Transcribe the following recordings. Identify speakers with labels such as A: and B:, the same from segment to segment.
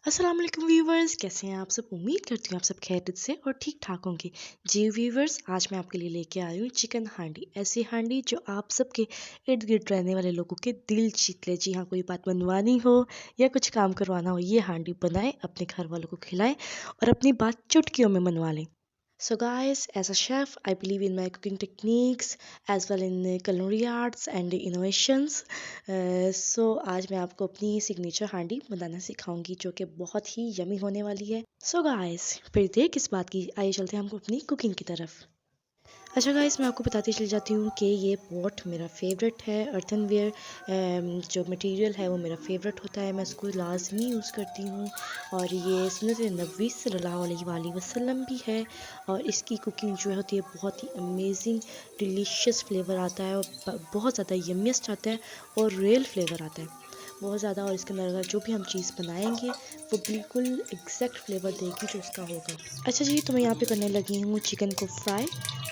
A: अस्सलाम वालेकुम व्यूवर्स, कैसे हैं आप सब। उम्मीद करती हूँ आप सब खैरियत से और ठीक ठाक होंगे। जी व्यूवर्स, आज मैं आपके लिए लेके आई हूँ चिकन हांडी। ऐसी हांडी जो आप सबके इर्द गिर्द रहने वाले लोगों के दिल जीत ले। जी हाँ, कोई बात मनवानी हो या कुछ काम करवाना हो, ये हांडी बनाएं, अपने घर वालों को खिलाएं और अपनी बात चुटकियों में मनवा लें। So guys, as a chef, I believe in my cooking techniques as well in culinary arts and innovations. So आज मैं आपको अपनी सिग्नेचर हांडी बनाना सिखाऊंगी जो कि बहुत ही यमी होने वाली है। So guys, फिर देर किस बात की, आइए चलते हैं हमको अपनी कुकिंग की तरफ। अच्छा गाइस, मैं आपको बताती चली जाती हूँ कि ये पॉट मेरा फेवरेट है। अर्थनवेयर जो मटेरियल है वो मेरा फेवरेट होता है, मैं इसको लाजमी यूज़ करती हूँ। और ये सुन्नत नबी सल्लल्लाहु अलैहि वसल्लम भी है। और इसकी कुकिंग जो होती है बहुत ही अमेजिंग डिलीशियस फ्लेवर आता है और बहुत ज़्यादा यमियस्ट आता है और रियल फ्लेवर आता है बहुत ज़्यादा। और इसके अंदर अगर जो भी हम चीज़ बनाएंगे वो बिल्कुल एग्जैक्ट फ्लेवर देगी जो उसका होगा। अच्छा जी, तो मैं यहाँ पे करने लगी हूँ चिकन को फ्राई।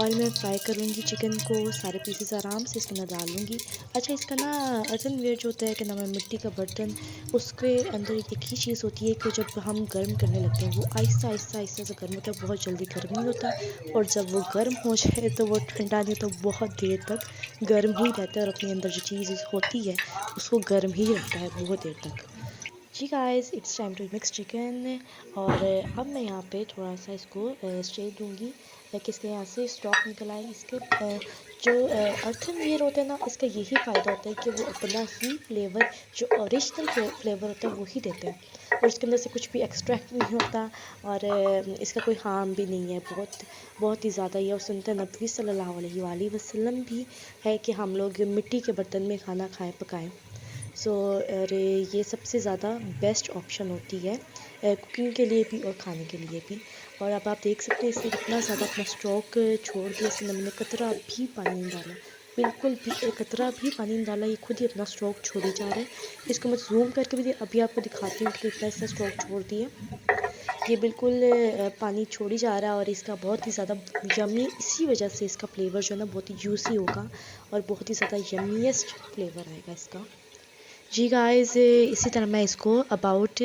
A: ऑयल में फ्राई करूँगी चिकन को, सारे पीसेस आराम से इसके अंदर डाल लूँगी। अच्छा, इसका ना अर्थनवेयर जो होता है कि नाम है मिट्टी का बर्तन, उसके अंदर एक ही चीज़ होती है कि जब हम गर्म करने लगते हैं वो आहिस्ता आहिस्ता आहिस्ता से गर्म होता है, बहुत जल्दी गर्म नहीं होता। और जब वो गर्म हो जाए तो वो ठंडा नहीं होता, बहुत देर तक गर्म ही रहता है और अपने अंदर जो चीज़ होती है उसको गर्म ही रखता है बहुत देर तक। जी guys, it's time to mix chicken. और अब मैं यहाँ पे थोड़ा सा इसको स्टे दूँगी ताकि इसके यहाँ से स्टॉक निकल आए। इसके जो अर्थनवेयर होता है ना, इसका यही फ़ायदा होता है कि वो अपना ही फ्लेवर, जो ओरिजिनल फ्लेवर होता है वो ही देते हैं और इसके अंदर से कुछ भी एक्सट्रैक्ट नहीं होता। और इसका कोई हार्म भी नहीं है, बहुत ही ज़्यादा। ये और सुन्नत नबवी सल्लल्लाहु अलैहि वसल्लम भी है कि हम लोग मिट्टी के बर्तन में खाना खाएँ पकाएँ। सो ये सबसे ज़्यादा बेस्ट ऑप्शन होती है कुकिंग के लिए भी और खाने के लिए भी। और अब आप देख सकते हैं इसने कितना ज़्यादा अपना स्टॉक छोड़ दिया। इसके अंदर मैंने कतरा भी पानी नहीं डाला, बिल्कुल भी एक कतरा भी पानी नहीं डाला, ये खुद ही अपना स्टॉक छोड़ी जा रहा है। इसको मैं जूम करके भी अभी आपको दिखाती हूँ कि कितना इसने स्टॉक छोड़ दिया। ये बिल्कुल पानी छोड़ी जा रहा है और इसका बहुत ही ज़्यादा यमी, इसी वजह से इसका फ्लेवर जो है ना बहुत ही जूसी होगा और बहुत ही ज़्यादा यमीएस्ट फ्लेवर आएगा इसका। जी गाइस, इसी तरह मैं इसको अबाउट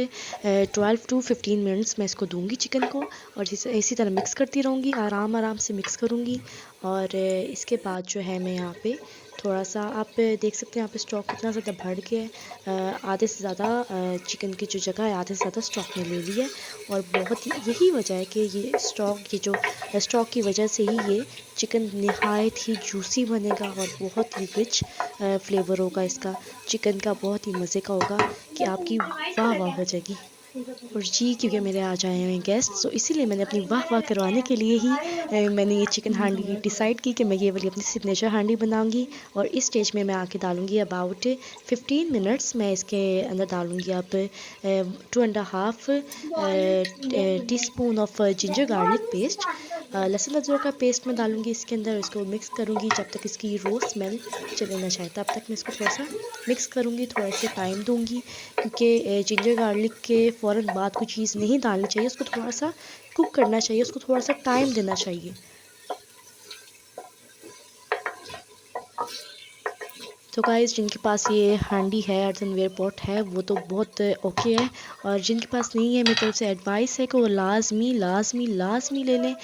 A: 12 टू 15 मिनट्स मैं इसको दूंगी चिकन को और इसी तरह मिक्स करती रहूँगी, आराम आराम से मिक्स करूँगी। और इसके बाद जो है मैं यहाँ पे थोड़ा सा, आप देख सकते हैं यहाँ पे स्टॉक कितना ज़्यादा बढ़ गया है। आधे से ज़्यादा चिकन की जो जगह है आधे से ज़्यादा स्टॉक में ले लिया है। और बहुत ही यही वजह है कि ये स्टॉक की वजह से ही ये चिकन नहायत ही जूसी बनेगा और बहुत ही रिच फ्लेवर होगा इसका चिकन का, बहुत ही मज़े का होगा कि आपकी वाह वाह हो जाएगी। और जी, क्योंकि मेरे आ जाए हैं गेस्ट, तो इसीलिए मैंने अपनी वाह वाह करवाने के लिए ही मैंने ये चिकन हांडी डिसाइड की कि मैं ये वाली अपनी सिग्नेचर हांडी बनाऊंगी। और इस स्टेज में मैं आके डालूंगी अबाउट 15 मिनट्स मैं इसके अंदर डालूंगी अब 2.5 tea spoon of ginger garlic paste, लहसुन अदरक का पेस्ट मैं डालूंगी इसके अंदर। इसको मिक्स करूंगी जब तक इसकी रो स्मेल चले ना जाए, तब तक मैं इसको थोड़ा सा मिक्स करूंगी, थोड़ा सा टाइम दूंगी क्योंकि जिंजर गार्लिक के फ़ौरन बाद कोई चीज़ नहीं डालनी चाहिए, उसको थोड़ा सा कुक करना चाहिए, उसको थोड़ा सा टाइम देना चाहिए। तो गाइस, जिनके पास ये हांडी है, अर्थनवेयर पॉट है, वो तो बहुत ओके है। और जिनके पास नहीं है, मेरी तरफ से एडवाइस है कि वो लाजमी लाजमी लाजमी ले लें।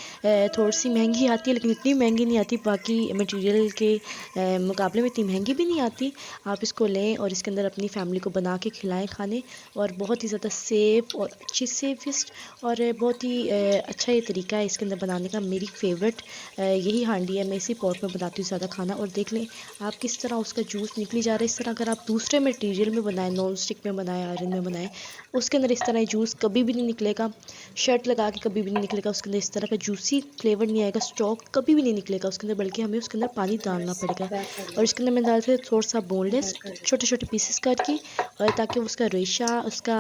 A: थोड़ी सी महंगी आती है लेकिन इतनी महंगी नहीं आती, बाकी मटेरियल के मुकाबले में इतनी महंगी भी नहीं आती। आप इसको लें और इसके अंदर अपनी फैमिली को बना के खिलाएं खाने। और बहुत ही ज़्यादा सेफ़ और अच्छी सेफेस्ट और बहुत ही अच्छा ये तरीका है इसके अंदर बनाने का। मेरी फेवरेट यही हांडी है, मैं इसी पॉट में बनाती हूँ ज़्यादा खाना। और देख लें आप किस तरह उसका जूस निकली जा रहा है। इस तरह अगर आप दूसरे मटेरियल में बनाएं, नॉन स्टिक में बनाएं, आयरन में बनाएं, उसके अंदर इस तरह जूस कभी भी नहीं निकलेगा। शर्ट लगा के कभी भी नहीं निकलेगा उसके अंदर, इस तरह का जूसी फ्लेवर नहीं आएगा, स्टॉक कभी भी नहीं निकलेगा उसके अंदर, बल्कि हमें उसके अंदर पानी डालना पड़ेगा। और इसके अंदर मैं डालते हैं थोड़ा सा बोनलेस छोटे छोटे पीसेस करके, और ताकि उसका रेशा, उसका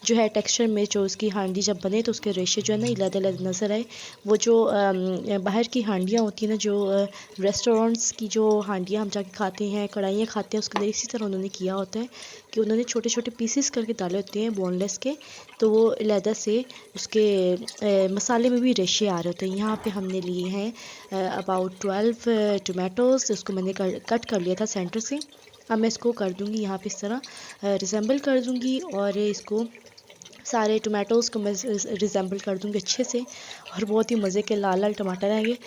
A: जो है टेक्सचर में, जो उसकी हांडी जब बने तो उसके रेशे जो है ना अलग अलग नज़र आए। वो जो बाहर की हांडियाँ होती हैं ना, जो रेस्टोरेंट्स की जो हांडियाँ हम जाके खाते हैं, कढ़ाइयाँ खाते हैं, उसके अंदर इसी तरह उन्होंने किया होता है कि उन्होंने छोटे छोटे पीसेस करके डाले होते हैं बोनलेस के, तो वो अलहदा से उसके मसाले में भी रेशे आ रहे होते हैं। यहाँ पे हमने लिए हैं अबाउट 12 टमाटोज़, उसको मैंने कट कर लिया था सेंटर से। अब मैं इसको कर दूँगी यहाँ पे इस तरह रिजेंबल कर दूँगी और इसको सारे टमाटोज़ को मैं रिजेंबल कर दूँगी अच्छे से, और बहुत ही मज़े के लाल लाल टमाटर आएंगे।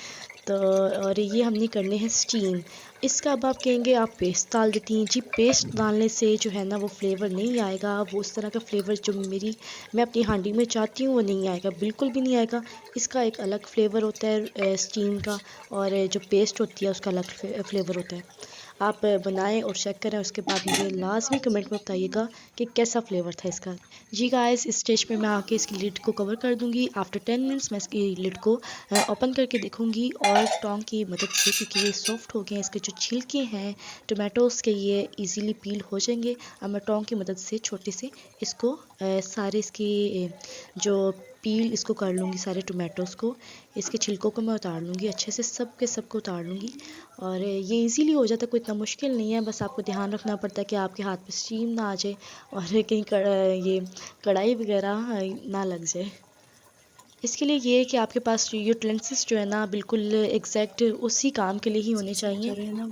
A: तो और ये हमने करने हैं स्टीम। इसका अब आप कहेंगे आप पेस्ट डाल देती हैं। जी, पेस्ट डालने से जो है ना वो फ्लेवर नहीं आएगा, वो उस तरह का फ्लेवर जो मैं अपनी हांडी में चाहती हूँ वो नहीं आएगा, बिल्कुल भी नहीं आएगा। इसका एक अलग फ्लेवर होता है स्टीम का, और जो पेस्ट होती है उसका अलग फ्लेवर होता है। आप बनाएं और चेक करें, उसके बाद मुझे लाजमी कमेंट में बताइएगा कि कैसा फ्लेवर था इसका। जी गाइस, इस स्टेज पे मैं आके इसकी लिड को कवर कर दूंगी। आफ्टर 10 मिनट्स मैं इसकी लिड को ओपन करके देखूंगी, और टोंग की मदद से, क्योंकि ये सॉफ्ट हो गए हैं, इसके जो छिलके हैं टोमेटोज़ के ये इजीली पील हो जाएंगे। अब मैं टोंग की मदद से छोटे से इसको सारे इसकी जो पील इसको कर लूँगी, सारे टोमेटोज़ को, इसके छिलकों को मैं उतार लूँगी अच्छे से, सब के सब को उतार लूँगी। और ये इजीली हो जाता है, कोई इतना मुश्किल नहीं है। बस आपको ध्यान रखना पड़ता है कि आपके हाथ पे स्टीम ना आ जाए और कहीं ये कढ़ाई वगैरह ना लग जाए। इसके लिए ये है कि आपके पास यूटेंसिल्स जो है ना बिल्कुल एग्जैक्ट उसी काम के लिए ही होने चाहिए।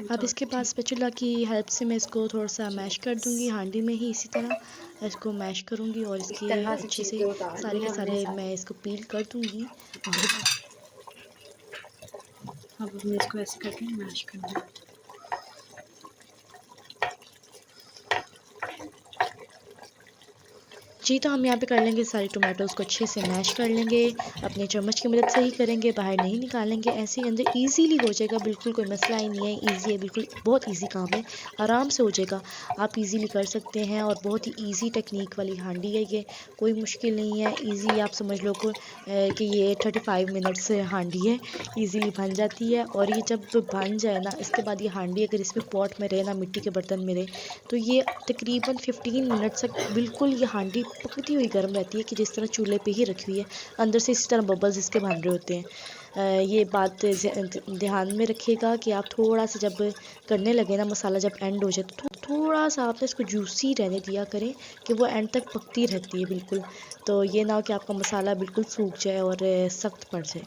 A: अब इसके बाद स्पैचुला की हेल्प से मैं इसको थोड़ा सा मैश कर दूंगी, हांडी में ही इसी तरह इसको मैश करूंगी, और इसके अच्छे से सारे के सारे मैं इसको पील कर दूंगी। अब हमने इसको ऐसे करके मैश करना है। जी, तो हम यहाँ पे कर लेंगे सारे टोमेटोज़ को अच्छे से मैश कर लेंगे, अपने चम्मच की मदद से ही करेंगे, बाहर नहीं निकालेंगे, ऐसे ही अंदर इजीली हो जाएगा, बिल्कुल कोई मसला ही नहीं है, इजी है, बिल्कुल बहुत इजी काम है, आराम से हो जाएगा, आप इजीली कर सकते हैं। और बहुत ही इजी टेक्निक वाली हांडी है ये, कोई मुश्किल नहीं है, इजी आप समझ लो कि ये 35 मिनट्स हांडी है, इजीली बन जाती है। और ये जब बन जाए ना, इसके बाद ये हांडी अगर इसमें पॉट में रहे ना, मिट्टी के बर्तन में रहे, तो ये तकरीबन 15 मिनट तक बिल्कुल ये हांडी पकती हुई गर्म रहती है, कि जिस तरह चूल्हे पे ही रखी हुई है, अंदर से इसी तरह बबल्स इसके बन रहे होते हैं। ये बात ध्यान में रखिएगा कि आप थोड़ा सा जब करने लगे ना, मसाला जब एंड हो जाए, तो थोड़ा सा आपने इसको जूसी रहने दिया करें, कि वो एंड तक पकती रहती है बिल्कुल। तो ये ना हो कि आपका मसाला बिल्कुल सूख जाए और सख्त पड़ जाए।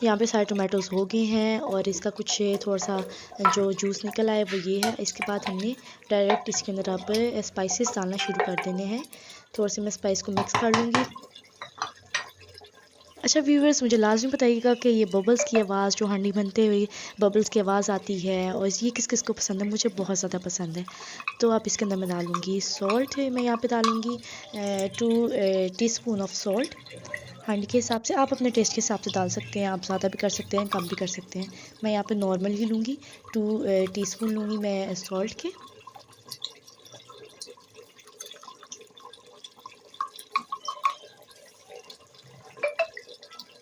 A: यहाँ पे सारे टोमेटोज़ हो गए हैं, और इसका कुछ थोड़ा सा जो जूस निकल आया वो ये है। इसके बाद हमने डायरेक्ट इसके अंदर अब स्पाइसेस डालना शुरू कर देने हैं। थोड़ा सा मैं स्पाइस को मिक्स कर लूँगी। अच्छा व्यूवर्स, मुझे लाजमी बताइएगा कि ये बबल्स की आवाज़, जो हांडी बनते हुए बबल्स की आवाज़ आती है, और ये किस किस को पसंद है, मुझे बहुत ज़्यादा पसंद है। तो आप इसके अंदर मैं डालूँगी सॉल्ट, मैं यहाँ पे डालूँगी 2 टीस्पून ऑफ सॉल्ट। हांडी के हिसाब से, आप अपने टेस्ट के हिसाब से डाल सकते हैं, आप ज़्यादा भी कर सकते हैं, कम भी कर सकते हैं। मैं यहाँ पे नॉर्मल ही लूँगी, 2 टीस्पून लूँगी मैं सॉल्ट के।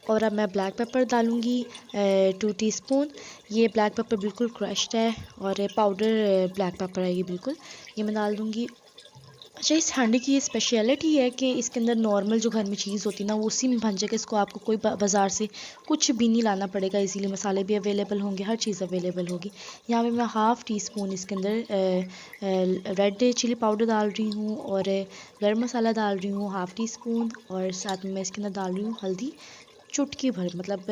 A: और अब मैं ब्लैक पेपर डालूँगी 2 टीस्पून। ये ब्लैक पेपर बिल्कुल क्रश्ड है, और पाउडर ब्लैक पेपर है ये बिल्कुल, ये मैं डाल दूँगी। अच्छा, इस हांडी की ये स्पेशलिटी है कि इसके अंदर नॉर्मल जो घर में चीज़ होती है ना, वो उसी में बन जाएगा। इसको आपको कोई बाज़ार से कुछ भी नहीं लाना पड़ेगा, इजीली मसाले भी अवेलेबल होंगे, हर चीज़ अवेलेबल होगी। यहाँ पे मैं हाफ़ टी स्पून इसके अंदर रेड चिली पाउडर डाल रही हूँ, और गर्म मसाला डाल रही हूँ हाफ़ टी स्पून, और साथ में मैं इसके अंदर डाल रही हूँ हल्दी, चुटकी भर, मतलब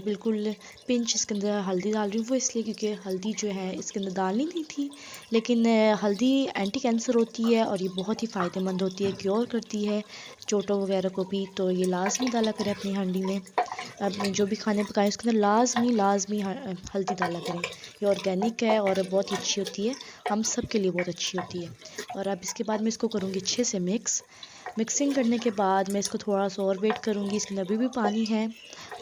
A: बिल्कुल पिंच इसके अंदर हल्दी डाल रही हूँ। वो इसलिए क्योंकि हल्दी जो है इसके अंदर डालनी नहीं थी, लेकिन हल्दी एंटी कैंसर होती है, और ये बहुत ही फ़ायदेमंद होती है, क्योर करती है चोटों वगैरह को भी। तो ये लाजमी डाला करें अपनी हांडी में, अपने जो भी खाने पकाएं उसके अंदर लाजमी हल्दी डाला करें। ये ऑर्गेनिक है और बहुत ही अच्छी होती है, हम सब के लिए बहुत अच्छी होती है। और अब इसके बाद मैं इसको करूँगी अच्छे से मिक्सिंग करने के बाद मैं इसको थोड़ा सा और वेट करूँगी। इसके अंदर भी पानी है,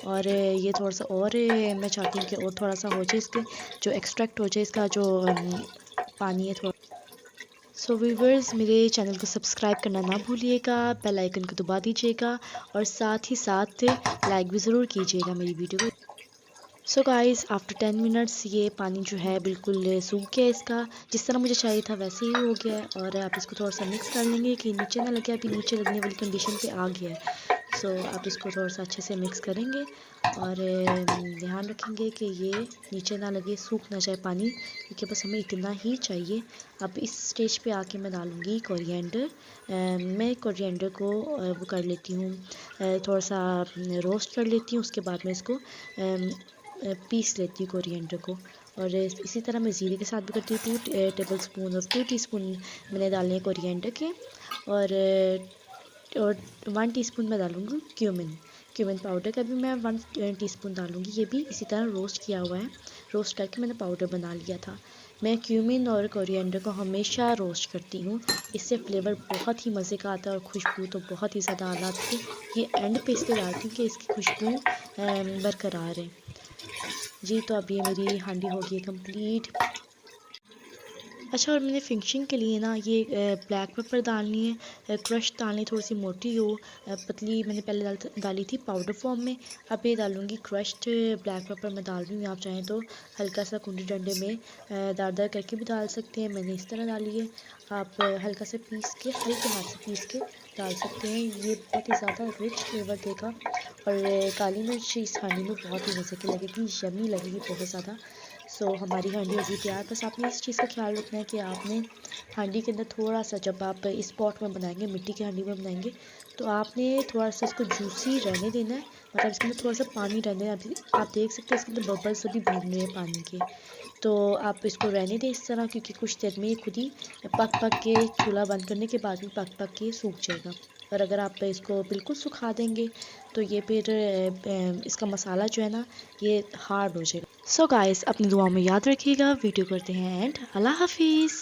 A: और ये थोड़ा सा और मैं चाहती हूँ कि और थोड़ा सा हो जाए, इसके जो एक्सट्रैक्ट हो जाए इसका जो पानी है थोड़ा। सो व्यूवर्स, मेरे चैनल को सब्सक्राइब करना ना भूलिएगा, बेल आइकन को दबा दीजिएगा, और साथ ही साथ लाइक भी ज़रूर कीजिएगा मेरी वीडियो को। सो गाइस, आफ्टर 10 मिनट्स ये पानी जो है बिल्कुल सूख गया, इसका जिस तरह मुझे चाहिए था वैसे ही हो गया है। और आप इसको थोड़ा सा मिक्स कर लेंगे कि नीचे ना लगे, अभी नीचे लगने वाली कंडीशन पे आ गया है। सो आप इसको थोड़ा सा अच्छे से मिक्स करेंगे, और ध्यान रखेंगे कि ये नीचे ना लगे, सूख ना जाए पानी, क्योंकि बस हमें इतना ही चाहिए। अब इस स्टेज पे आके मैं डालूँगी कोरिएंडर। मैं कोरिएंडर को वो कर लेती हूँ, थोड़ा सा रोस्ट कर लेती हूँ, उसके बाद मैं इसको पीस लेती हूँ कोरिएंडर को। और इसी तरह मैं ज़ीरे के साथ भी करती हूँ। 2 टेबल स्पून और 2 टीस्पून मैंने डालने हैं कोरिएंडर के, और और 1 टीस्पून मैं डालूँगी क्यूमिन पाउडर का भी मैं 1 टीस्पून डालूँगी। ये भी इसी तरह रोस्ट किया हुआ है, रोस्ट करके मैंने पाउडर बना लिया था। मैं क्यूमिन और कोरिएंडर को हमेशा रोस्ट करती हूँ, इससे फ्लेवर बहुत ही मज़े का आता है और खुशबू तो बहुत ही ज़्यादा आला आती है। ये एंड पे इसलिए डालती हूँ कि इसकी खुशबू बरकरार है। जी, तो अब ये मेरी हांडी हो गई है कंप्लीट। अच्छा, और मैंने फिनिशिंग के लिए ना ये ब्लैक पेपर डालनी है, क्रश डालनी, थोड़ी सी मोटी हो, पतली मैंने पहले डाली थी पाउडर फॉर्म में। अब ये डालूँगी क्रश्ड ब्लैक पेपर मैं डाल रही हूँ। आप चाहें तो हल्का सा कुंडी डंडे में दार दार करके भी डाल सकते हैं, मैंने इस तरह डाली है। आप हल्का सा पीस के, हल्के हाथ से पीस के डाल सकते हैं, ये बहुत ही ज़्यादा रिच फ्लेवर देगा। और काली मिर्च इस हांडी में बहुत ही मज़े की लगेगी, यम्मी लगेगी बहुत ज़्यादा। सो हमारी हांडी होगी तैयार। बस आपने इस चीज़ का ख्याल रखना है कि आपने हांडी के अंदर थोड़ा सा, जब आप इस पॉट में बनाएंगे, मिट्टी की हांडी में बनाएंगे, तो आपने थोड़ा सा इसको जूसी रहने देना है, मतलब इसके अंदर थोड़ा सा पानी रहने देना। अभी आप देख सकते हैं इसके अंदर बबल्स अभी बन रहे हैं पानी के, तो आप इसको रहने दें इस तरह, क्योंकि कुछ देर में ये खुद ही पक के, चूल्हा बंद करने के बाद भी पक के सूख जाएगा। और अगर आप इसको बिल्कुल सुखा देंगे तो ये फिर इसका मसाला जो है ना, ये हार्ड हो जाएगा। सो गाइस, अपनी दुआओं में याद रखिएगा। वीडियो करते हैं एंड अल्लाह हाफिज़।